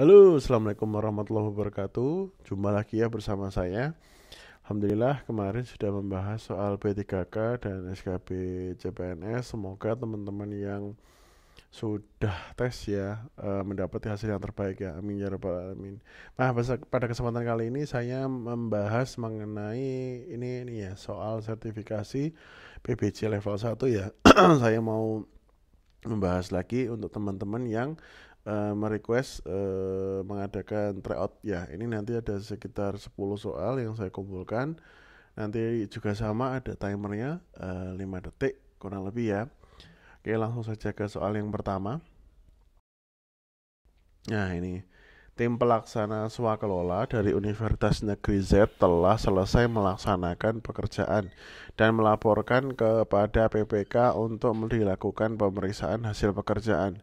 Halo, Assalamualaikum warahmatullahi wabarakatuh. Jumpa lagi ya bersama saya. Alhamdulillah kemarin sudah membahas soal P3K dan SKB CPNS. Semoga teman-teman yang sudah tes ya mendapati hasil yang terbaik ya. Amin ya rabbal alamin. Nah, pada kesempatan kali ini saya membahas mengenai ini ya, soal sertifikasi PBC level 1 ya. Saya mau membahas lagi untuk teman-teman yang merequest mengadakan tryout ya. Ini nanti ada sekitar 10 soal yang saya kumpulkan. Nanti juga sama ada timernya 5 detik kurang lebih ya. Oke, langsung saja ke soal yang pertama. Nah, ini tim pelaksana swakelola dari Universitas Negeri Z telah selesai melaksanakan pekerjaan dan melaporkan kepada PPK untuk dilakukan pemeriksaan hasil pekerjaan.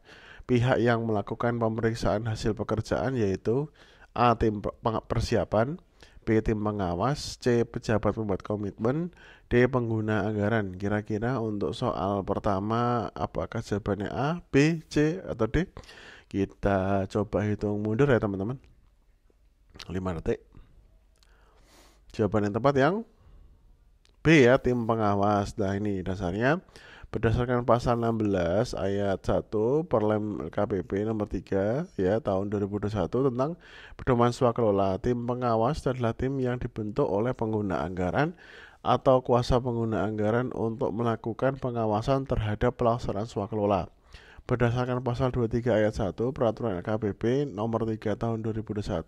Pihak yang melakukan pemeriksaan hasil pekerjaan yaitu A. Tim persiapan, B. Tim pengawas, C. Pejabat pembuat komitmen, D. Pengguna anggaran. Kira-kira untuk soal pertama apakah jawabannya A, B, C, atau D? Kita coba hitung mundur ya teman-teman. 5 detik. Jawaban yang tepat yang B ya, tim pengawas. Nah, ini dasarnya berdasarkan pasal 16 ayat 1 Perlem KPP nomor 3 ya tahun 2021 tentang pedoman swakelola. Tim pengawas adalah tim yang dibentuk oleh pengguna anggaran atau kuasa pengguna anggaran untuk melakukan pengawasan terhadap pelaksanaan swakelola. Berdasarkan pasal 23 ayat 1 Peraturan LKPP nomor 3 tahun 2021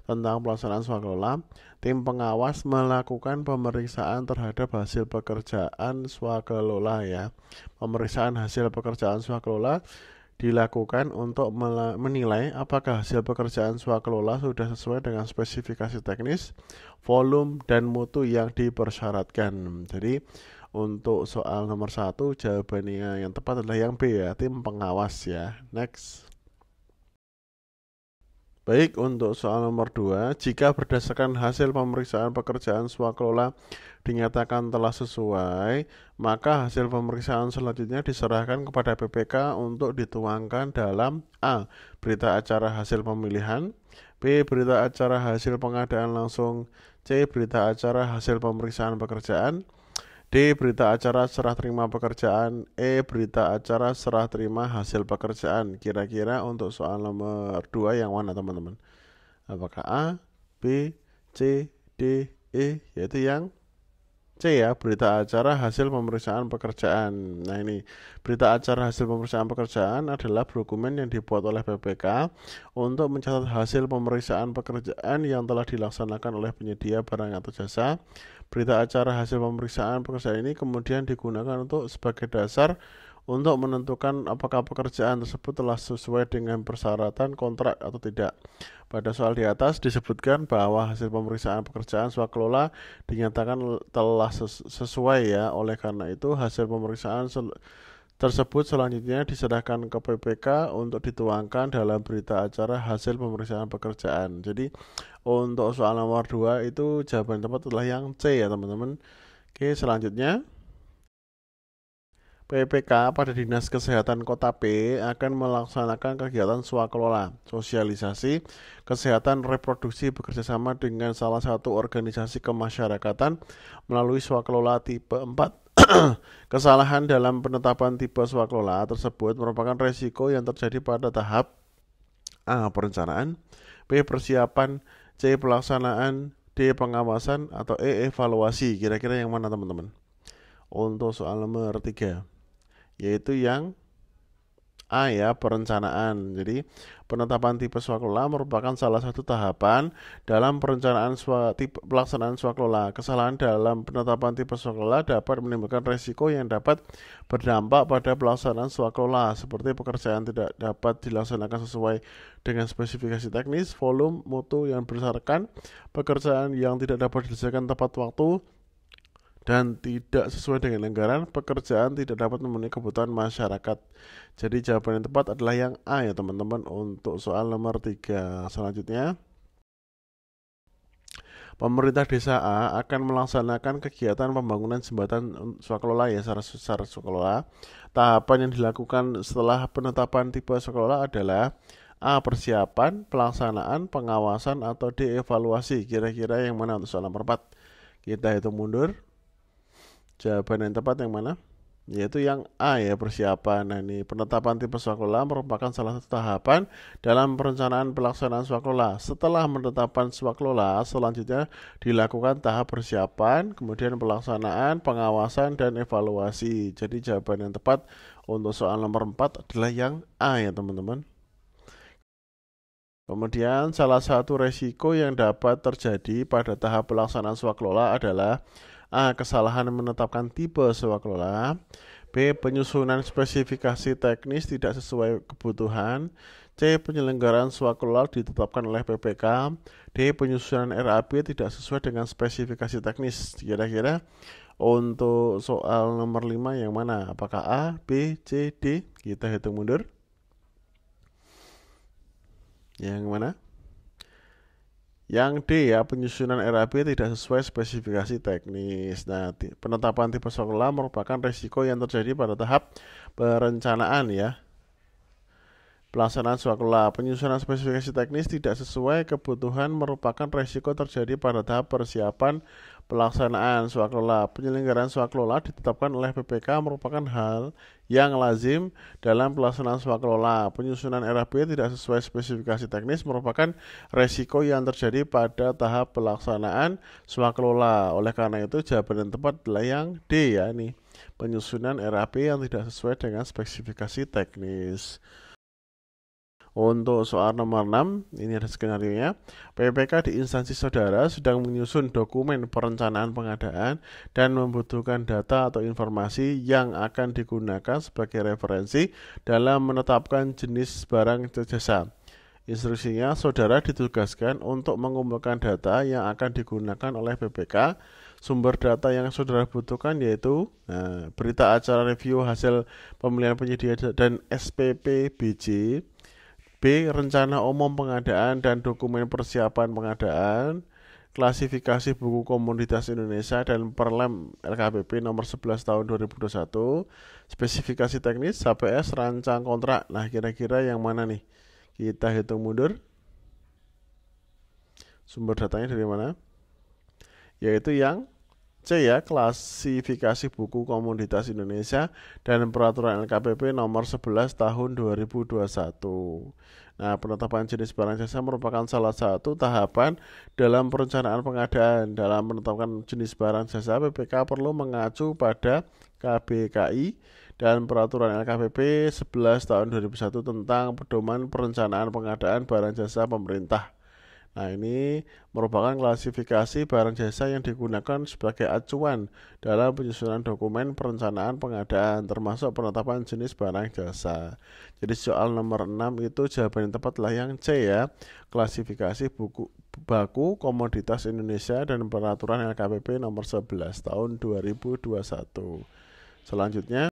tentang pelaksanaan swakelola, tim pengawas melakukan pemeriksaan terhadap hasil pekerjaan swakelola ya. Pemeriksaan hasil pekerjaan swakelola dilakukan untuk menilai apakah hasil pekerjaan swakelola sudah sesuai dengan spesifikasi teknis, volume, dan mutu yang dipersyaratkan. Jadi untuk soal nomor 1 jawabannya yang tepat adalah yang B ya, tim pengawas ya. Next. Baik, untuk soal nomor 2, jika berdasarkan hasil pemeriksaan pekerjaan swakelola dinyatakan telah sesuai, maka hasil pemeriksaan selanjutnya diserahkan kepada PPK untuk dituangkan dalam A. Berita acara hasil pemilihan, B. Berita acara hasil pengadaan langsung, C. Berita acara hasil pemeriksaan pekerjaan, D. Berita acara serah terima pekerjaan, E. Berita acara serah terima hasil pekerjaan. Kira-kira untuk soal nomor 2 yang mana teman-teman? Apakah A, B, C, D, E? Yaitu yang C ya, berita acara hasil pemeriksaan pekerjaan. Nah, ini berita acara hasil pemeriksaan pekerjaan adalah dokumen yang dibuat oleh PPK untuk mencatat hasil pemeriksaan pekerjaan yang telah dilaksanakan oleh penyedia barang atau jasa. Berita acara hasil pemeriksaan pekerjaan ini kemudian digunakan untuk sebagai dasar untuk menentukan apakah pekerjaan tersebut telah sesuai dengan persyaratan kontrak atau tidak. Pada soal di atas disebutkan bahwa hasil pemeriksaan pekerjaan swakelola dinyatakan telah sesuai ya. Oleh karena itu hasil pemeriksaan tersebut selanjutnya diserahkan ke PPK untuk dituangkan dalam berita acara hasil pemeriksaan pekerjaan. Jadi untuk soal nomor 2 itu jawaban tepat adalah yang C ya teman-teman. Oke, selanjutnya PPK pada Dinas Kesehatan Kota P akan melaksanakan kegiatan swakelola, sosialisasi, kesehatan reproduksi bekerjasama dengan salah satu organisasi kemasyarakatan melalui swakelola tipe 4. Kesalahan dalam penetapan tipe swakelola tersebut merupakan resiko yang terjadi pada tahap A. Perencanaan, B. Persiapan, C. Pelaksanaan, D. Pengawasan, atau E. Evaluasi. Kira-kira yang mana teman-teman? Untuk soal nomor 3 yaitu yang A ya, perencanaan. Jadi penetapan tipe swakelola merupakan salah satu tahapan dalam perencanaan pelaksanaan swakelola. Kesalahan dalam penetapan tipe swakelola dapat menimbulkan resiko yang dapat berdampak pada pelaksanaan swakelola, seperti pekerjaan tidak dapat dilaksanakan sesuai dengan spesifikasi teknis, volume, mutu yang berdasarkan, pekerjaan yang tidak dapat diselesaikan tepat waktu, dan tidak sesuai dengan anggaran, pekerjaan tidak dapat memenuhi kebutuhan masyarakat. Jadi jawaban yang tepat adalah yang A ya teman-teman untuk soal nomor 3. Selanjutnya, pemerintah desa A akan melaksanakan kegiatan pembangunan jembatan swakelola ya secara swakelola. Tahapan yang dilakukan setelah penetapan tipe swakelola adalah A. Persiapan, pelaksanaan, pengawasan, atau D. Evaluasi. Kira-kira yang mana untuk soal nomor 4? Kita hitung mundur. Jawaban yang tepat yang mana? Yaitu yang A ya, persiapan. Nah, ini penetapan tipe swaklola merupakan salah satu tahapan dalam perencanaan pelaksanaan swaklola. Setelah menetapkan swaklola, selanjutnya dilakukan tahap persiapan, kemudian pelaksanaan, pengawasan, dan evaluasi. Jadi jawaban yang tepat untuk soal nomor 4 adalah yang A ya teman-teman. Kemudian salah satu resiko yang dapat terjadi pada tahap pelaksanaan swaklola adalah A. Kesalahan menetapkan tipe swaklola. B. Penyusunan spesifikasi teknis tidak sesuai kebutuhan. C. Penyelenggaraan swaklola ditetapkan oleh PPK. D. Penyusunan RAB tidak sesuai dengan spesifikasi teknis. Kira-kira untuk soal nomor 5 yang mana? Apakah A, B, C, D? Kita hitung mundur. Yang mana? Yang D ya, penyusunan RAB tidak sesuai spesifikasi teknis. Nah, penetapan tipe swaklola merupakan risiko yang terjadi pada tahap perencanaan ya. Pelaksanaan swaklola, penyusunan spesifikasi teknis tidak sesuai kebutuhan merupakan risiko terjadi pada tahap persiapan pelaksanaan swaklola. Penyelenggaraan swaklola ditetapkan oleh PPK merupakan hal yang lazim dalam pelaksanaan swaklola. Penyusunan RAB tidak sesuai spesifikasi teknis merupakan risiko yang terjadi pada tahap pelaksanaan swaklola. Oleh karena itu jawaban yang tepat adalah yang D ya, nih. Penyusunan RAB yang tidak sesuai dengan spesifikasi teknis. Untuk soal nomor 6, ini ada skenario-nya. PPK di instansi saudara sedang menyusun dokumen perencanaan pengadaan dan membutuhkan data atau informasi yang akan digunakan sebagai referensi dalam menetapkan jenis barang jasa. Instruksinya, saudara ditugaskan untuk mengumpulkan data yang akan digunakan oleh PPK. Sumber data yang saudara butuhkan yaitu berita acara review hasil pemilihan penyedia dan SPP BJ. B. Rencana umum pengadaan dan dokumen persiapan pengadaan, klasifikasi buku komoditas Indonesia dan Perlem LKPP nomor 11 tahun 2021, spesifikasi teknis, HPS, rancang kontrak. Nah, kira-kira yang mana nih? Kita hitung mundur. Sumber datanya dari mana? Yaitu yang C ya, klasifikasi buku komoditas Indonesia dan peraturan LKPP nomor 11 tahun 2021. Nah, penetapan jenis barang jasa merupakan salah satu tahapan dalam perencanaan pengadaan. Dalam menetapkan jenis barang jasa, PPK perlu mengacu pada KBKI dan peraturan LKPP 11 tahun 2001 tentang pedoman perencanaan pengadaan barang jasa pemerintah. Nah, ini merupakan klasifikasi barang jasa yang digunakan sebagai acuan dalam penyusunan dokumen perencanaan pengadaan, termasuk penetapan jenis barang jasa. Jadi soal nomor 6 itu jawaban yang tepat adalah yang C ya, klasifikasi baku komoditas Indonesia dan peraturan LKPP nomor 11 tahun 2021. Selanjutnya,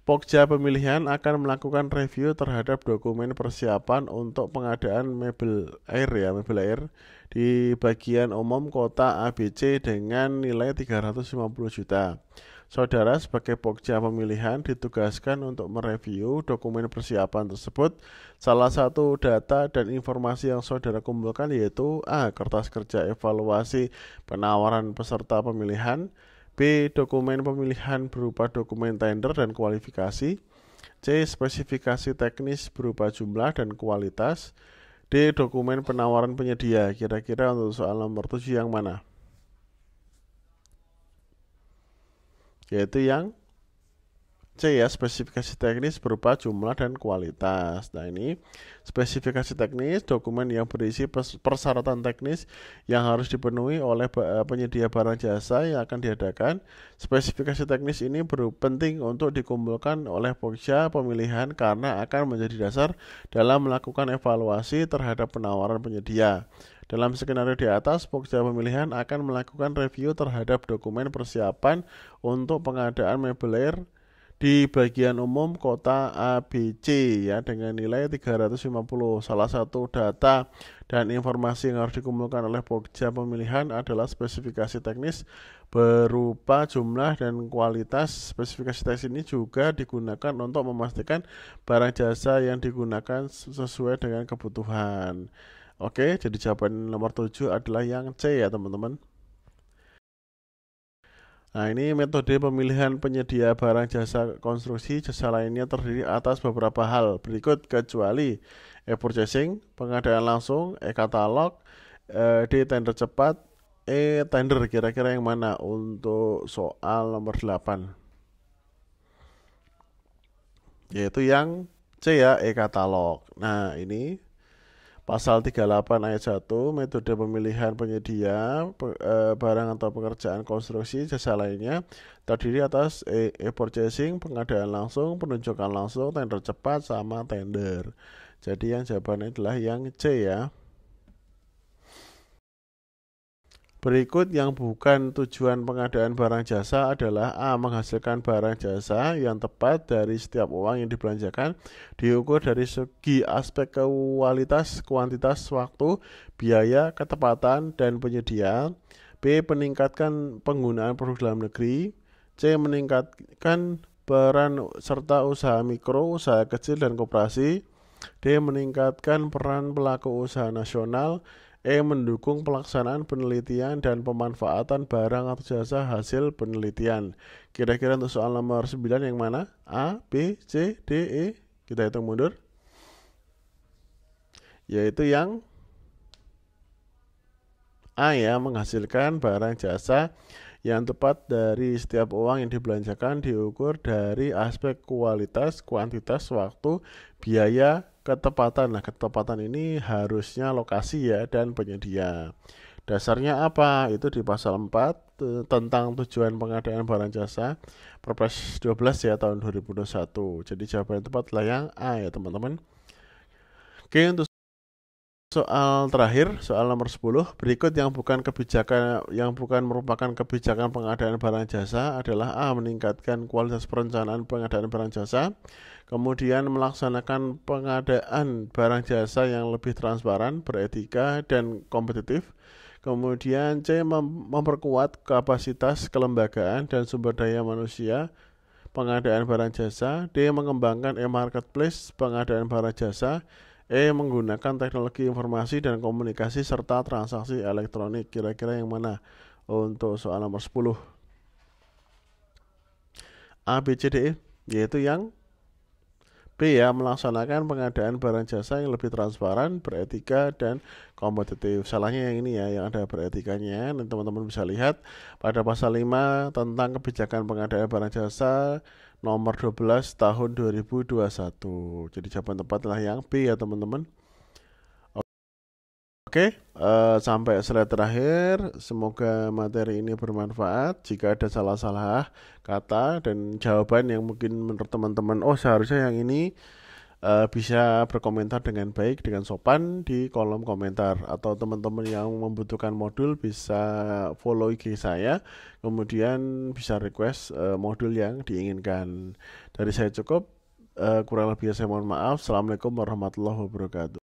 Pokja Pemilihan akan melakukan review terhadap dokumen persiapan untuk pengadaan mebel air di bagian umum kota ABC dengan nilai 350 juta. Saudara sebagai Pokja Pemilihan ditugaskan untuk mereview dokumen persiapan tersebut. Salah satu data dan informasi yang saudara kumpulkan yaitu A. Kertas kerja evaluasi penawaran peserta pemilihan, B. Dokumen pemilihan berupa dokumen tender dan kualifikasi, C. Spesifikasi teknis berupa jumlah dan kualitas, D. Dokumen penawaran penyedia. Kira-kira untuk soal nomor 7 yang mana? Yaitu yang C ya, spesifikasi teknis berupa jumlah dan kualitas. Nah, ini spesifikasi teknis, dokumen yang berisi persyaratan teknis yang harus dipenuhi oleh penyedia barang jasa yang akan diadakan. Spesifikasi teknis ini penting untuk dikumpulkan oleh Pokja Pemilihan karena akan menjadi dasar dalam melakukan evaluasi terhadap penawaran penyedia. Dalam skenario di atas, Pokja Pemilihan akan melakukan review terhadap dokumen persiapan untuk pengadaan mebel air di bagian umum kota ABC ya dengan nilai 350. Salah satu data dan informasi yang harus dikumpulkan oleh Pokja Pemilihan adalah spesifikasi teknis berupa jumlah dan kualitas. Spesifikasi teks ini juga digunakan untuk memastikan barang jasa yang digunakan sesuai dengan kebutuhan. Oke, jadi jawaban nomor 7 adalah yang C ya teman-teman. Nah, ini metode pemilihan penyedia barang jasa konstruksi. Jasa lainnya terdiri atas beberapa hal berikut kecuali e-purchasing, pengadaan langsung, e-katalog, D tender cepat, tender. Kira-kira yang mana untuk soal nomor 8? Yaitu yang C ya, e-katalog. Nah, ini Pasal 38 ayat 1, metode pemilihan penyedia barang atau pekerjaan konstruksi jasa lainnya terdiri atas e-purchasing, pengadaan langsung, penunjukan langsung, tender cepat, sama tender. Jadi yang jawabannya adalah yang C ya. Berikut yang bukan tujuan pengadaan barang jasa adalah A. Menghasilkan barang jasa yang tepat dari setiap uang yang dibelanjakan diukur dari segi aspek kualitas, kuantitas, waktu, biaya, ketepatan, dan penyedia. B. Meningkatkan penggunaan produk dalam negeri. C. Meningkatkan peran serta usaha mikro, usaha kecil, dan koperasi. D. Meningkatkan peran pelaku usaha nasional. Mendukung pelaksanaan penelitian dan pemanfaatan barang atau jasa hasil penelitian. Kira-kira untuk soal nomor 9 yang mana? A, B, C, D, E. Kita hitung mundur. Yaitu yang A ya, menghasilkan barang jasa yang tepat dari setiap uang yang dibelanjakan diukur dari aspek kualitas, kuantitas, waktu, biaya, ketepatan. Nah, ketepatan ini harusnya lokasi ya dan penyedia. Dasarnya apa? Itu di pasal 4 tentang tujuan pengadaan barang jasa Perpres 12 ya tahun 2021. Jadi jawaban yang tepat adalah yang A ya teman-teman. Oke, untuk soal terakhir, soal nomor 10, berikut yang bukan merupakan kebijakan pengadaan barang jasa adalah A. Meningkatkan kualitas perencanaan pengadaan barang jasa, kemudian melaksanakan pengadaan barang jasa yang lebih transparan, beretika, dan kompetitif, kemudian C. Memperkuat kapasitas kelembagaan dan sumber daya manusia pengadaan barang jasa, D. Mengembangkan e-marketplace pengadaan barang jasa, menggunakan teknologi informasi dan komunikasi serta transaksi elektronik. Kira-kira yang mana untuk soal nomor 10? A, B, C, D, E. Yaitu yang B ya, melaksanakan pengadaan barang jasa yang lebih transparan, beretika, dan kompetitif. Salahnya yang ini ya, yang ada beretikanya. Nanti teman-teman bisa lihat pada pasal 5 tentang kebijakan pengadaan barang jasa nomor 12 tahun 2021. Jadi jawaban tepat adalah yang B ya teman-teman. Oke, sampai slide terakhir. Semoga materi ini bermanfaat. Jika ada salah-salah kata dan jawaban yang mungkin menurut teman-teman, oh seharusnya yang ini, bisa berkomentar dengan baik, dengan sopan di kolom komentar. Atau teman-teman yang membutuhkan modul bisa follow IG saya, kemudian bisa request modul yang diinginkan. Dari saya cukup, kurang lebih saya mohon maaf. Assalamualaikum warahmatullahi wabarakatuh.